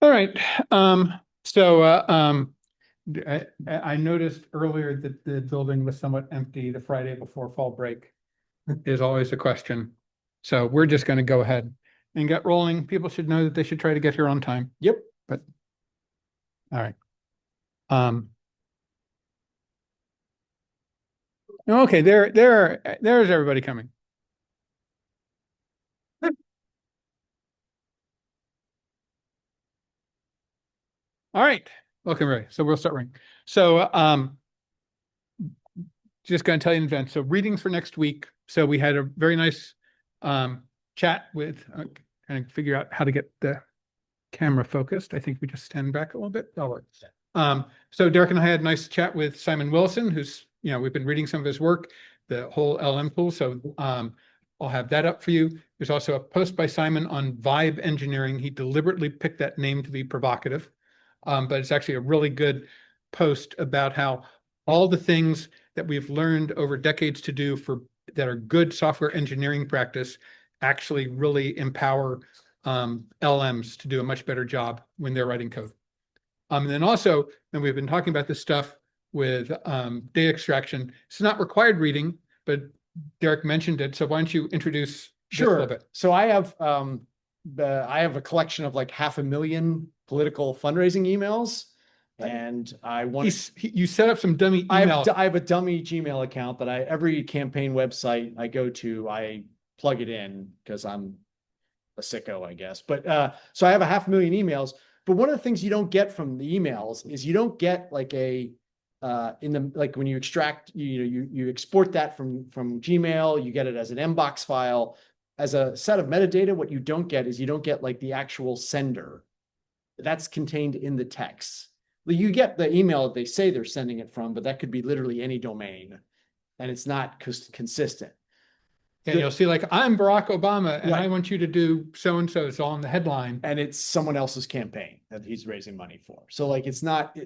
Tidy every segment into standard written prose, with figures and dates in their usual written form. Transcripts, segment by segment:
All right. So I noticed earlier that the building was somewhat empty the Friday before fall break is always a question. So we're just going to go ahead and get rolling. People should know that they should try to get here on time. Yep. But all right. Um, okay, there's everybody coming. All right. Welcome, Ray. So we'll start ring. So just going to tell you in advance. So readings for next week. So we had a very nice um chat with trying to figure out how to get the camera focused. I think we just stand back a little bit. That'll work. So Derek and I had a nice chat with Simon Wilson, who's, we've been reading some of his work, the whole LM tool. So I'll have that up for you. There's also a post by Simon on vibe engineering. He deliberately picked that name to be provocative, but it's actually a really good post about how all the things that we've learned over decades to do for that are good software engineering practice actually really empower LMs to do a much better job when they're writing code. And then also, and we've been talking about this stuff with data extraction. It's not required reading, but Derek mentioned it. So why don't you introduce this a little Sure. bit? So I have a collection of like 500,000 political fundraising emails, and You set up some dummy email. I have a dummy Gmail account that every campaign website I go to, I plug it in because I'm a sicko, I guess. But so I have a 500,000 emails. But one of the things you don't get from the emails is you don't get like like when you extract, you export that from Gmail, you get it as an mbox file. As a set of metadata, what you don't get is you don't get like the actual sender that's contained in the text. You get the email that they say they're sending it from, but that could be literally any domain, and it's not consistent. And you'll see like, I'm Barack Obama and I Right. want you to do so-and-so. It's all in the headline. And it's someone else's campaign that he's raising money for. So like it's not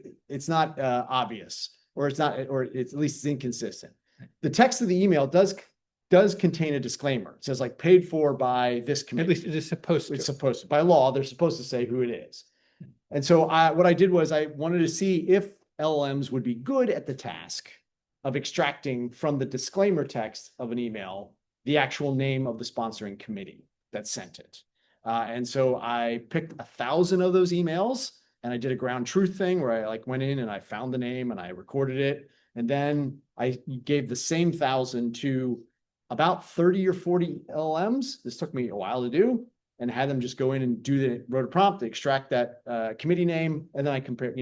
obvious, or it's not, or it's at least it's inconsistent. The text of the email does contain a disclaimer. It says like paid for by this committee. At least it is supposed to. It's supposed to. By law, they're supposed to say who it is. And so what I did was I wanted to see if LLMs would be good at the task of extracting from the disclaimer text of an email the actual name of the sponsoring committee that sent it. And so I picked 1,000 of those emails, and I did a ground truth thing where I like went in and I found the name and I recorded it. And then I gave the same 1,000 to about 30 or 40 LLMs. This took me a while to do, and had them just go in and wrote a prompt to extract that committee name. And then I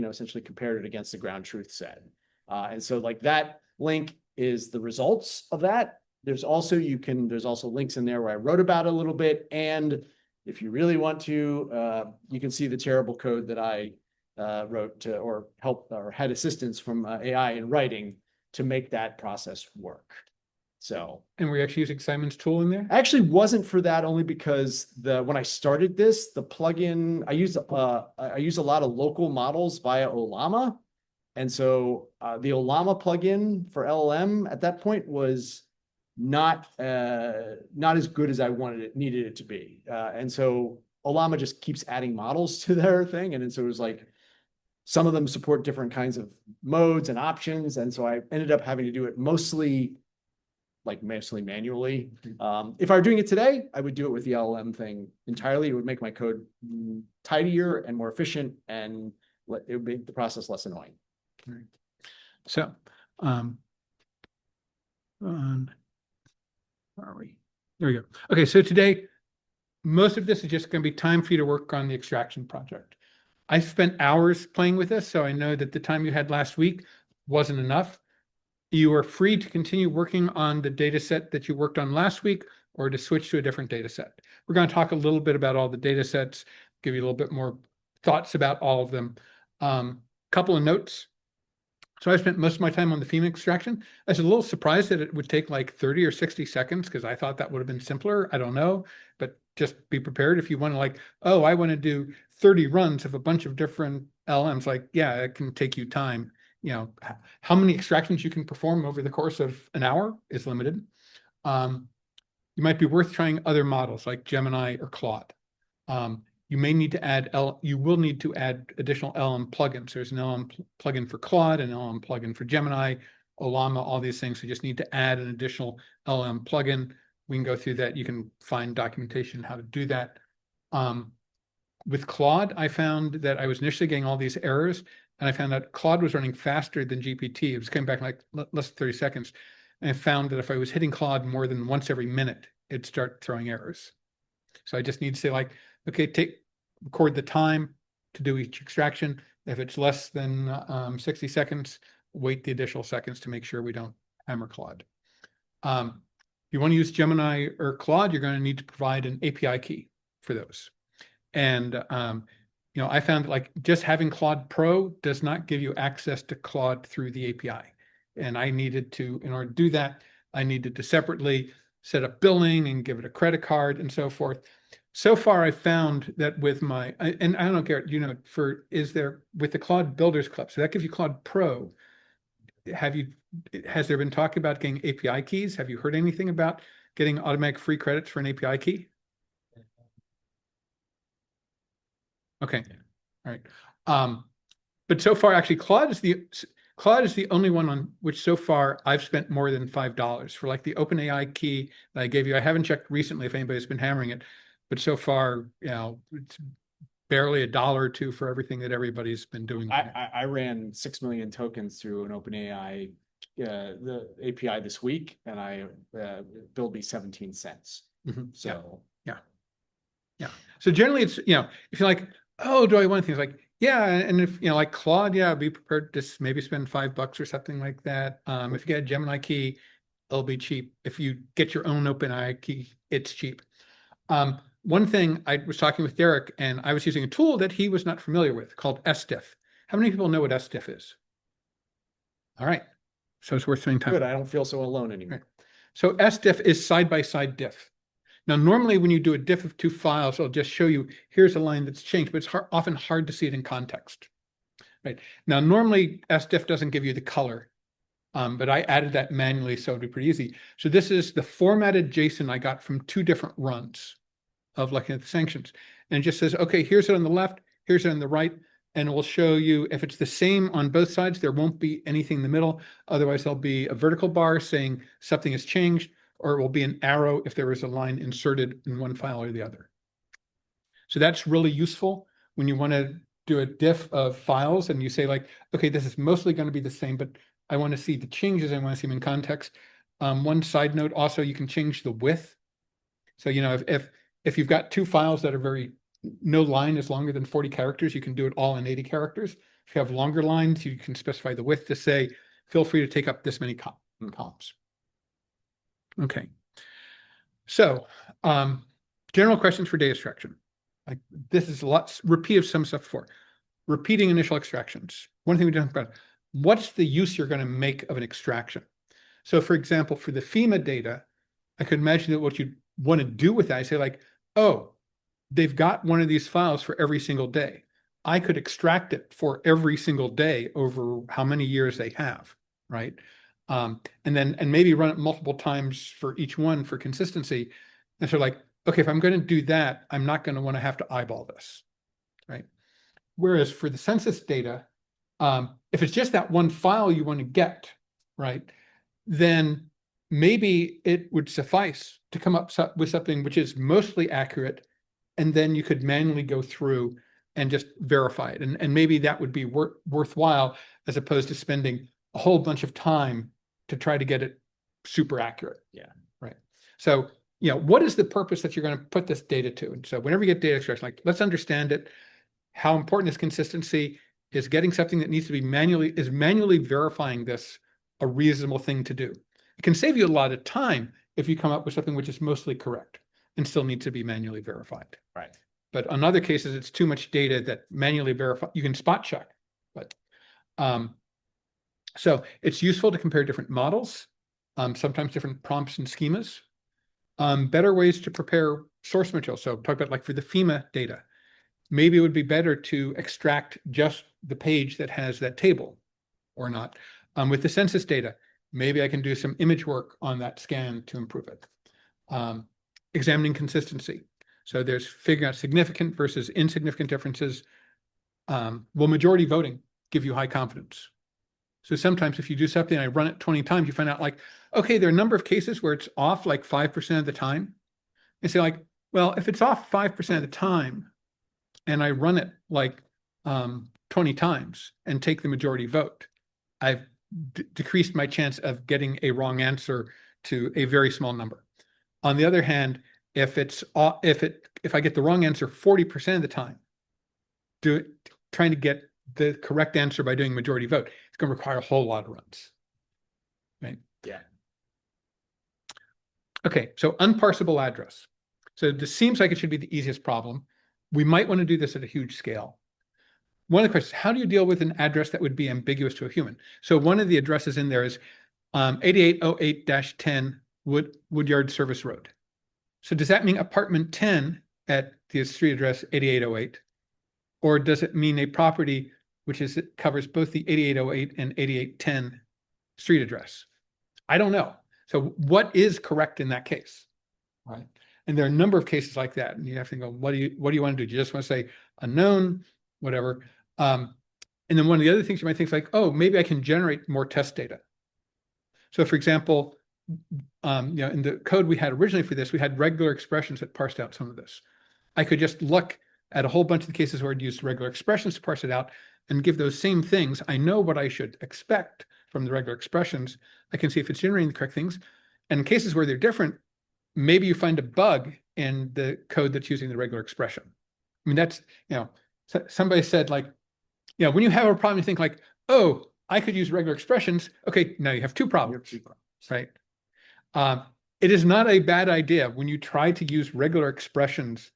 essentially compared it against the ground truth set. And so like that link is the results of that. There's also links in there where I wrote about it a little bit. And if you really want to, you can see the terrible code that I wrote or had assistance from AI in writing to make that process work. So, and we're actually using Simon's tool in there? I actually wasn't for that, only because when I started this, the plugin, I use a lot of local models via Olama. And so the Olama plugin for LLM at that point was not as good as I needed it to be. And so Olama just keeps adding models to their thing. And so it was like, some of them support different kinds of modes and options. And so I ended up having to do it mostly manually. If I were doing it today, I would do it with the LLM thing entirely. It would make my code tidier and more efficient, and it would make the process less annoying. Right. So, where are we? There we go. Okay, so today, most of this is just going to be time for you to work on the extraction project. I spent hours playing with this, so I know that the time you had last week wasn't enough. You are free to continue working on the data set that you worked on last week, or to switch to a different data set. We're going to talk a little bit about all the data sets, give you a little bit more thoughts about all of them. Couple of notes. So I spent most of my time on the theme extraction. I was a little surprised that it would take like 30 or 60 seconds, because I thought that would have been simpler. I don't know, but just be prepared if you want to like, oh, I want to do 30 runs of a bunch of different LMs. Like, yeah, it can take you time. How many extractions you can perform over the course of an hour is limited. You might be worth trying other models like Gemini or Claude. you may need to add you will need to add additional LM plugins. There's an LM plugin for Claude, an LM plugin for Gemini, Olama, all these things. So you just need to add an additional LM plugin. We can go through that. You can find documentation how to do that. With Claude, I found that I was initially getting all these errors, and I found that Claude was running faster than GPT. It was coming back like less than 30 seconds. And I found that if I was hitting Claude more than once every minute, it'd start throwing errors. So I just need to say like, okay, record the time to do each extraction. If it's less than 60 seconds, wait the additional seconds to make sure we don't hammer Claude. If you want to use Gemini or Claude, you're going to need to provide an API key for those. And you know, I found that like just having Claude Pro does not give you access to Claude through the API. And I needed to, in order to do that, I needed to separately set up billing and give it a credit card and so forth. So far, I found that with my, and I don't know, Garrett, you know, with the Claude Builders Club, so that gives you Claude Pro. Has there been talk about getting API keys? Have you heard anything about getting automatic free credits for an API key? Okay, all right. But so far, actually, Claude is the only one on which so far I've spent more than $5 for like the OpenAI key that I gave you. I haven't checked recently if anybody's been hammering it, but so far, you know, it's barely $1 or $2 for everything that everybody's been doing. I ran 6 million tokens through an OpenAI the API this week, and I billed me 17 cents. So yeah. So generally, it's, you know, if you're like, oh, do I want things like, yeah, and if, you know, like Claude, yeah, be prepared to maybe spend $5 or something like that. If you get a Gemini key, it'll be cheap. If you get your own OpenAI key, it's cheap. One thing, I was talking with Derek, and I was using a tool that he was not familiar with called SDiff. How many people know what SDiff is? All right, so it's worth spending time. Good, I don't feel so alone anymore. Right. So SDiff is side-by-side diff. Now, normally when you do a diff of two files, it'll just show you, here's a line that's changed, but it's often hard to see it in context. Right. Now, normally SDiff doesn't give you the color, but I added that manually, so it'd be pretty easy. So this is the formatted JSON I got from two different runs of looking at the sanctions. And it just says, okay, here's it on the left, here's it on the right, and it will show you if it's the same on both sides, there won't be anything in the middle. Otherwise, there'll be a vertical bar saying something has changed, or it will be an arrow if there is a line inserted in one file or the other. So that's really useful when you want to do a diff of files and you say like, okay, this is mostly going to be the same, but I want to see the changes. I want to see them in context. One side note, also, you can change the width. So, you know, if you've got two files that are no line is longer than 40 characters, you can do it all in 80 characters. If you have longer lines, you can specify the width to say, feel free to take up this many columns. Okay. So, general questions for data extraction. Like this is repeat of some stuff before. Repeating initial extractions. One thing we don't talk about, what's the use you're going to make of an extraction? So for example, for the FEMA data, I could imagine that what you want to do with that, I say like, oh, they've got one of these files for every single day. I could extract it for every single day over how many years they have, right? And maybe run it multiple times for each one for consistency. And so like, okay, if I'm going to do that, I'm not going to want to have to eyeball this, right? Whereas for the census data, if it's just that one file you want to get, right, then maybe it would suffice to come up with something which is mostly accurate, and then you could manually go through and just verify it. And maybe that would be worthwhile as opposed to spending a whole bunch of time to try to get it super accurate. Yeah. Right. So, you know, what is the purpose that you're going to put this data to? And so whenever you get data extraction, like, let's understand it. How important is consistency? Is getting something that needs to be manually verifying this a reasonable thing to do? It can save you a lot of time if you come up with something which is mostly correct and still needs to be manually verified. Right. But on other cases, it's too much data that manually verify. You can spot check, but so it's useful to compare different models, sometimes different prompts and schemas, better ways to prepare source material. So talk about like for the FEMA data, maybe it would be better to extract just the page that has that table or not. With the census data, maybe I can do some image work on that scan to improve it. Examining consistency. So there's figuring out significant versus insignificant differences. Will majority voting give you high confidence? So sometimes if you do something and I run it 20 times, you find out like, okay, there are a number of cases where it's off like 5% of the time. And say like, well, if it's off 5% of the time and I run it like 20 times and take the majority vote, I've decreased my chance of getting a wrong answer to a very small number. On the other hand, if I get the wrong answer 40% of the time, trying to get the correct answer by doing majority vote, it's going to require a whole lot of runs. Right? Yeah. Okay, so unparsable address. So this seems like it should be the easiest problem. We might want to do this at a huge scale. One of the questions, how do you deal with an address that would be ambiguous to a human? So one of the addresses in there is 8808-10 Woodyard Service Road. So does that mean apartment 10 at the street address 8808? Or does it mean a property which covers both the 8808 and 8810 street address? I don't know. So what is correct in that case? Right. And there are a number of cases like that. And you have to go, what do you want to do? Do you just want to say unknown, whatever? And then one of the other things you might think is like, oh, maybe I can generate more test data. So for example, in the code we had originally for this, we had regular expressions that parsed out some of this. I could just look at a whole bunch of the cases where I'd used regular expressions to parse it out and give those same things. I know what I should expect from the regular expressions. I can see if it's generating the correct things. And in cases where they're different, maybe you find a bug in the code that's using the regular expression. I mean, that's, somebody said like, when you have a problem, you think like, oh, I could use regular expressions. Okay, now you have two problems, right? It is not a bad idea when you try to use regular expressions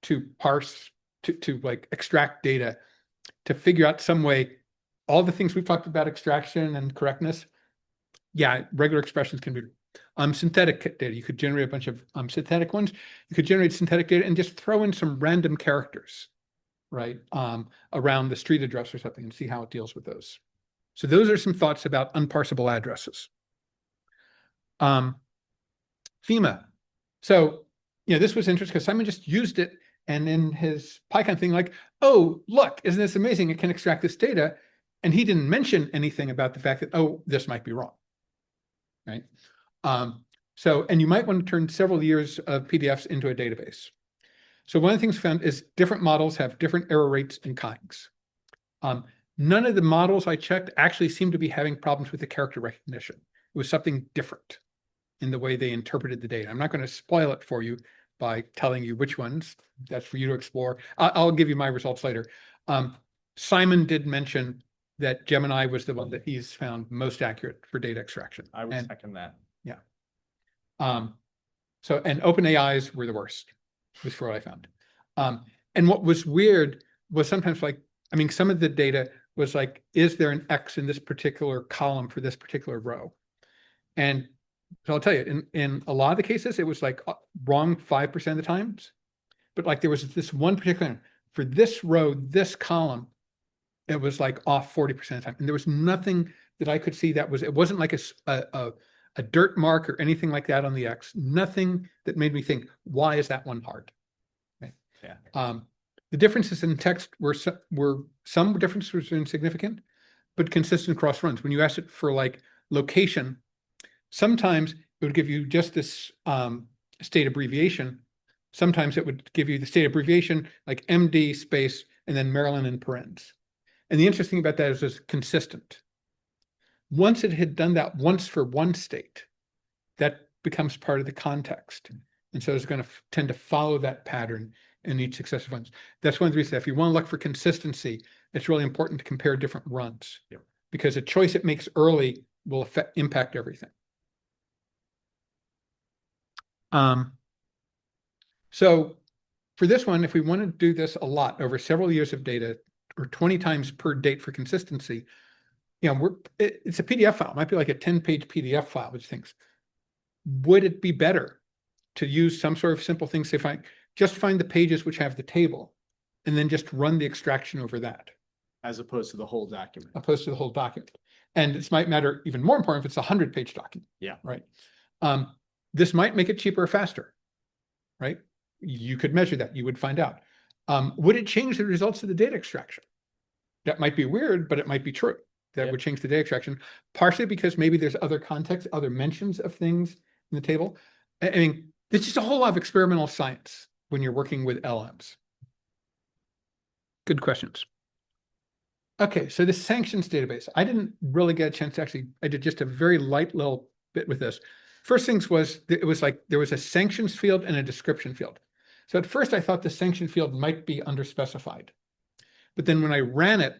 to parse, to like extract data, to figure out some way, all the things we've talked about, extraction and correctness. Yeah, regular expressions can be synthetic data. You could generate a bunch of synthetic ones. You could generate synthetic data and just throw in some random characters, right, around the street address or something and see how it deals with those. So those are some thoughts about unparsable addresses. FEMA. So, this was interesting because Simon just used it and in his PyCon thing, like, oh, look, isn't this amazing? It can extract this data. And he didn't mention anything about the fact that, oh, this might be wrong, right? And you might want to turn several years of PDFs into a database. So one of the things we found is different models have different error rates and kinds. None of the models I checked actually seemed to be having problems with the character recognition. It was something different in the way they interpreted the data. I'm not going to spoil it for you by telling you which ones. That's for you to explore. I'll give you my results later. Simon did mention that Gemini was the one that he's found most accurate for data extraction. I would second that. Yeah. And OpenAI's were the worst, was for what I found. And what was weird was sometimes like, some of the data was like, is there an X in this particular column for this particular row? And so I'll tell you, in a lot of the cases, it was like wrong 5% of the times. But like there was this one particular, for this row, this column, it was like off 40% of the time. And there was nothing that I could see that it wasn't like a dirt mark or anything like that on the X. Nothing that made me think, why is that one hard? Okay. Yeah. The differences in text were some differences were insignificant, but consistent across runs. When you asked it for like location, sometimes it would give you just this state abbreviation. Sometimes it would give you the state abbreviation like MD space and then Maryland in parens. And the interesting about that is it's consistent. Once it had done that once for one state, that becomes part of the context. And so it's going to tend to follow that pattern in each successive runs. That's one of the reasons that if you want to look for consistency, it's really important to compare different runs. Yep. Because a choice it makes early will impact everything. So for this one, if we want to do this a lot over several years of data or 20 times per date for consistency, it's a PDF file. It might be like a 10-page PDF file, which thinks, would it be better to use some sort of simple thing, say, just find the pages which have the table and then just run the extraction over that? As opposed to the whole document. Opposed to the whole document. And this might matter even more important if it's a 100-page document. Yeah. Right. This might make it cheaper or faster. Right. you could measure that. You would find out. Would it change the results of the data extraction? That might be weird, but it might be true. That would change the data extraction, partially because maybe there's other context, other mentions of things in the table. I mean, there's just a whole lot of experimental science when you're working with LMs. Good questions. Okay, so the sanctions database. I didn't really get a chance to actually, I did just a very light little bit with this. First things was, it was like there was a sanctions field and a description field. So at first I thought the sanction field might be underspecified. But then when I ran it,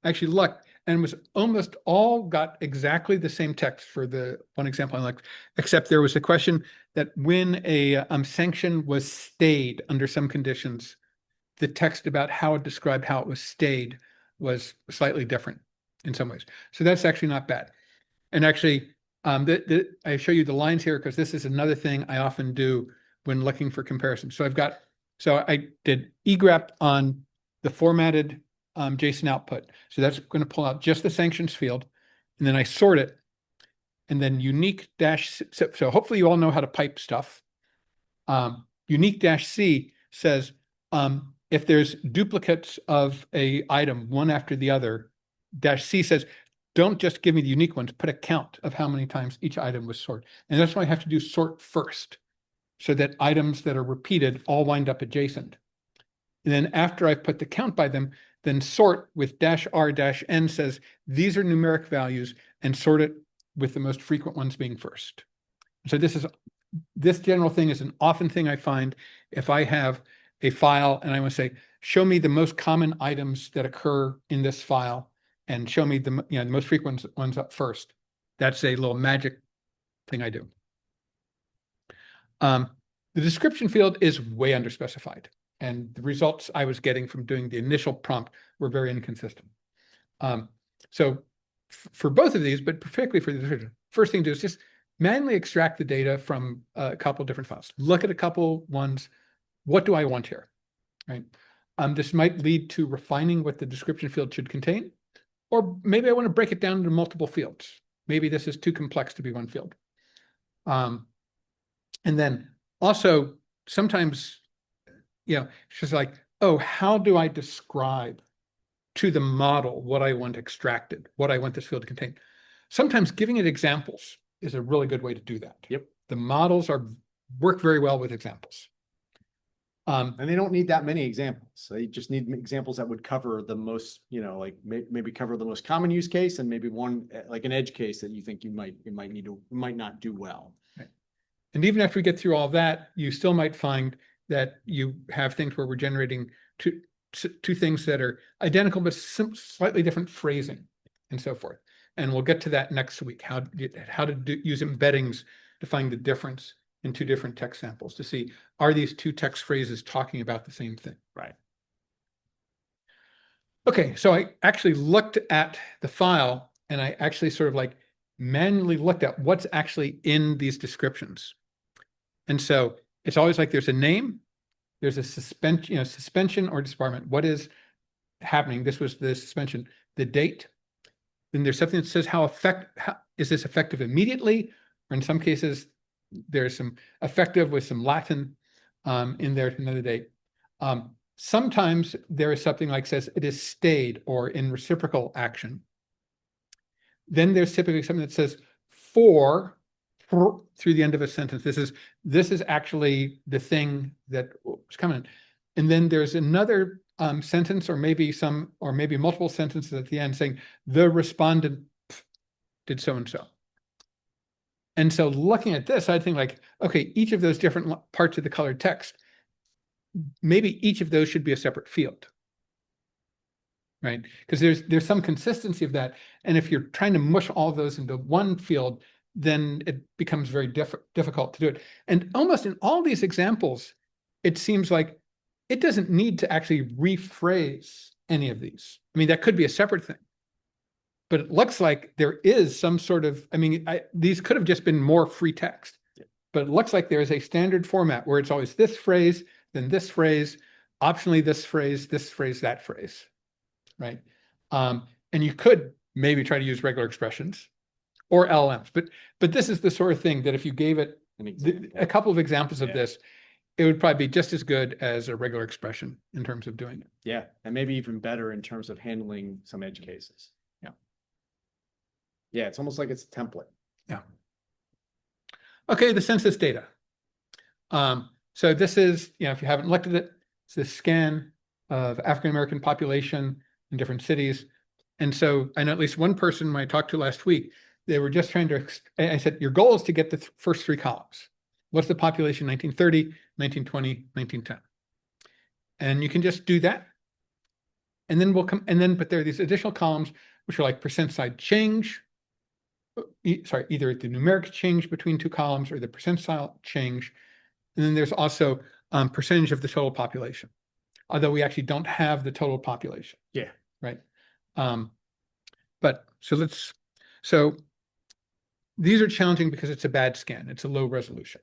I actually looked and it was almost all got exactly the same text for the one example I liked, except there was a question that when a sanction was stayed under some conditions, the text about how it described how it was stayed was slightly different in some ways. So that's actually not bad. And actually, I show you the lines here because this is another thing I often do when looking for comparisons. So I did egrep on the formatted JSON output. So that's going to pull out just the sanctions field. And then I sort it. And then unique dash, so hopefully you all know how to pipe stuff. Unique dash C says, if there's duplicates of a item, one after the other, dash C says, don't just give me the unique ones, put a count of how many times each item was sorted. And that's why I have to do sort first, so that items that are repeated all wind up adjacent. And then after I've put the count by them, then sort with dash R dash N says, these are numeric values, and sort it with the most frequent ones being first. So this general thing is an often thing I find if I have a file and I want to say, show me the most common items that occur in this file and show me the most frequent ones up first. That's a little magic thing I do. The description field is way underspecified, and the results I was getting from doing the initial prompt were very inconsistent. So for both of these, but particularly for the description, first thing to do is just manually extract the data from a couple different files. Look at a couple ones. What do I want here, right? This might lead to refining what the description field should contain, or maybe I want to break it down into multiple fields. Maybe this is too complex to be one field. And then also sometimes, it's just like, oh, how do I describe to the model what I want extracted, what I want this field to contain? Sometimes giving it examples is a really good way to do that. Yep. The models work very well with examples. And they don't need that many examples. They just need examples that would cover the most, like maybe cover the most common use case and maybe one like an edge case that you think you might not do well. Right. And even after we get through all that, you still might find that you have things where we're generating two things that are identical but slightly different phrasing and so forth. And we'll get to that next week. How to use embeddings to find the difference in two different text samples to see, are these two text phrases talking about the same thing? Right. Okay, so I actually looked at the file and I actually sort of like manually looked at what's actually in these descriptions. And so it's always like there's a name, there's a suspension or disbarment. What is happening? This was the suspension, the date. Then there's something that says how is this effective immediately? Or in some cases, there's some effective with some Latin in there to another date. Sometimes there is something like says it is stayed or in reciprocal action. Then there's typically something that says for through the end of a sentence. This is actually the thing that was coming. And then there's another sentence or maybe multiple sentences at the end saying the respondent did so and so. And so looking at this, I think like, okay, each of those different parts of the colored text, maybe each of those should be a separate field, right? Because there's some consistency of that. And if you're trying to mush all those into one field, then it becomes very difficult to do it. And almost in all these examples, it seems like it doesn't need to actually rephrase any of these. I mean, that could be a separate thing. But it looks like there is some sort of, these could have just been more free text, but it looks like there is a standard format where it's always this phrase, then this phrase, optionally this phrase, that phrase, right? And you could maybe try to use regular expressions or LLMs, but this is the sort of thing that if you gave it a couple of examples of this, it would probably be just as good as a regular expression in terms of doing it. Yeah, and maybe even better in terms of handling some edge cases. Yeah. Yeah, it's almost like it's a template. Yeah. Okay, the census data. So this is, if you haven't looked at it, it's this scan of African-American population in different cities. And so I know at least one person when I talked to last week, they were just trying to, I said, your goal is to get the first three columns. What's the population 1930, 1920, 1910? And you can just do that. And then but there are these additional columns, which are like percent side change. Sorry, either the numeric change between two columns or the percentile change. And then there's also percentage of the total population, although we actually don't have the total population. Yeah. Right. But so these are challenging because it's a bad scan. It's a low resolution.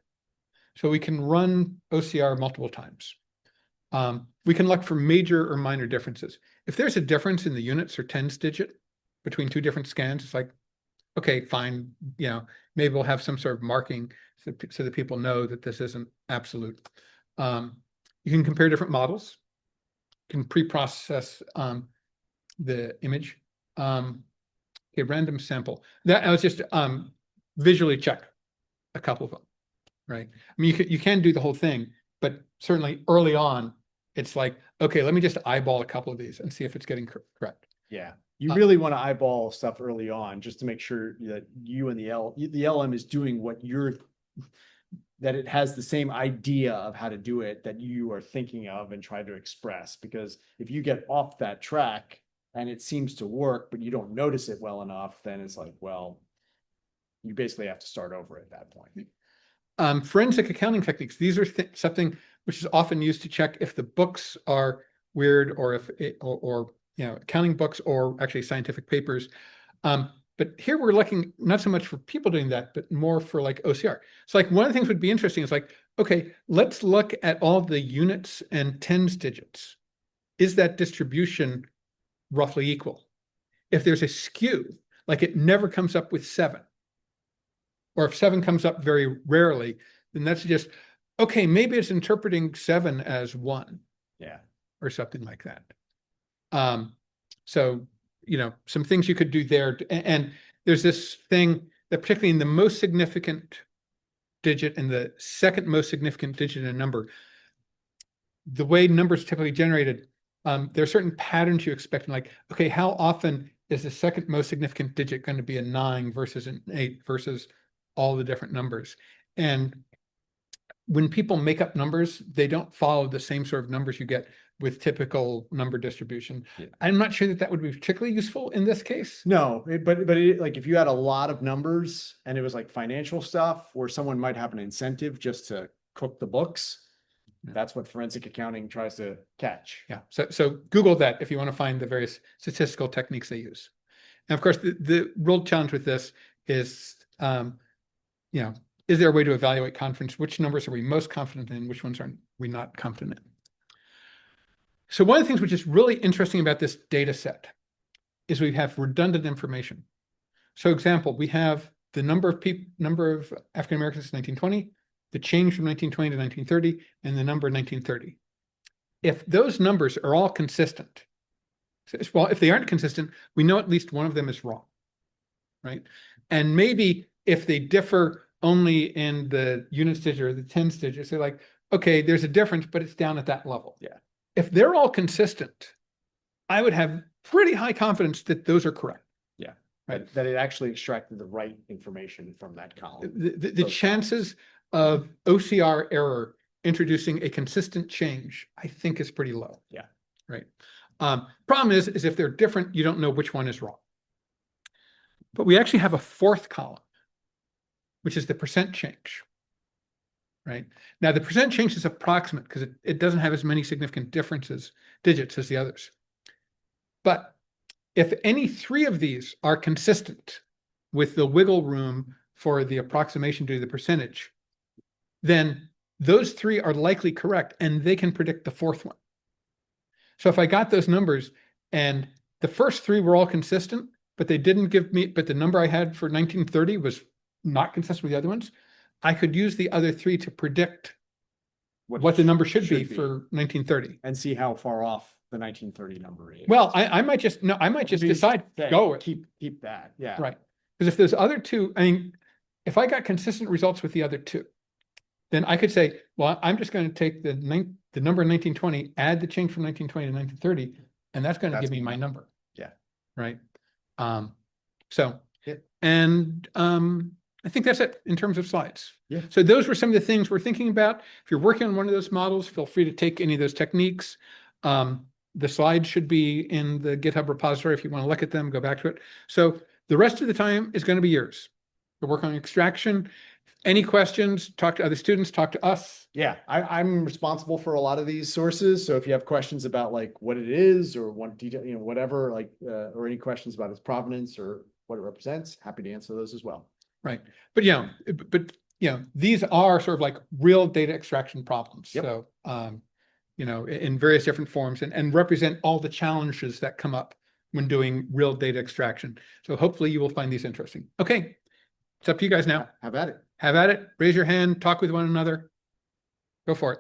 So we can run OCR multiple times. We can look for major or minor differences. If there's a difference in the units or tens digit between two different scans, it's like, okay, fine. Maybe we'll have some sort of marking so that people know that this isn't absolute. You can compare different models. You can pre-process the image. A random sample. That I was just visually check a couple of them, right? I mean, you can do the whole thing, but certainly early on, it's like, okay, let me just eyeball a couple of these and see if it's getting correct. Yeah. You really want to eyeball stuff early on just to make sure that you and the LM is doing that it has the same idea of how to do it that you are thinking of and try to express. Because if you get off that track and it seems to work, but you don't notice it well enough, then it's like, well, you basically have to start over at that point. Forensic accounting techniques. These are something which is often used to check if the books are weird or if accounting books or actually scientific papers. But here we're looking not so much for people doing that, but more for like OCR. So like one of the things would be interesting is like, okay, let's look at all the units and tens digits. Is that distribution roughly equal? If there's a skew, like it never comes up with 7, or if 7 comes up very rarely, then that's just, okay, maybe it's interpreting 7 as 1. Yeah. Or something like that. So, some things you could do there. And there's this thing that particularly in the most significant digit and the second most significant digit in a number, the way numbers typically generated, there are certain patterns you expect. Like, okay, how often is the second most significant digit going to be a 9 versus an 8 versus all the different numbers? And when people make up numbers, they don't follow the same sort of numbers you get with typical number distribution. Yeah. I'm not sure that would be particularly useful in this case. No, but like if you had a lot of numbers and it was like financial stuff where someone might have an incentive just to cook the books, that's what forensic accounting tries to catch. Yeah. So Google that if you want to find the various statistical techniques they use. And of course, the real challenge with this is, is there a way to evaluate confidence? Which numbers are we most confident in? Which ones are we not confident in? So one of the things which is really interesting about this data set is we have redundant information. So example, we have the number of African Americans in 1920, the change from 1920 to 1930, and the number in 1930. If those numbers are all consistent, well, if they aren't consistent, we know at least one of them is wrong, right? And maybe if they differ only in the units digit or the tens digit, they're like, okay, there's a difference, but it's down at that level. Yeah. If they're all consistent, I would have pretty high confidence that those are correct. Yeah. Right. That it actually extracted the right information from that column. The chances of OCR error introducing a consistent change, I think, is pretty low. Yeah. Right. Problem is if they're different, you don't know which one is wrong. But we actually have a fourth column, which is the percent change. Right. Now, the percent change is approximate because it doesn't have as many significant digits as the others. But if any 3 of these are consistent with the wiggle room for the approximation to the percentage, then those 3 are likely correct and they can predict the 4th one. So if I got those numbers and the first 3 were all consistent, but they didn't give me, but the number I had for 1930 was not consistent with the other ones, I could use the other 3 to predict what the number should be be. for 1930. And see how far off the 1930 number is. Well, I might just, no, I might just Maybe decide, say, go with, keep that, yeah. right. Because if those other two, I mean, if I got consistent results with the other two, then I could say, well, I'm just going to take the number 1920, add the change from 1920 to 1930, and that's going to That's give me my enough. number. Yeah. Right. So, Yeah. and I think that's it in terms of slides. Yeah. So those were some of the things we're thinking about. If you're working on one of those models, feel free to take any of those techniques. The slides should be in the GitHub repository. If you want to look at them, go back to it. So the rest of the time is going to be yours. To work on extraction. Any questions, talk to other students, talk to us. Yeah, I'm responsible for a lot of these sources. So if you have questions about like what it is or what detail, you know, whatever, like, or any questions about its provenance or what it represents, happy to answer those as well. Right. But these are sort of like real data extraction problems. Yep. So, in various different forms and represent all the challenges that come up when doing real data extraction. So hopefully you will find these interesting. Okay. It's up to you guys now. Have at it. Have at it. Raise your hand, talk with one another. Go for it.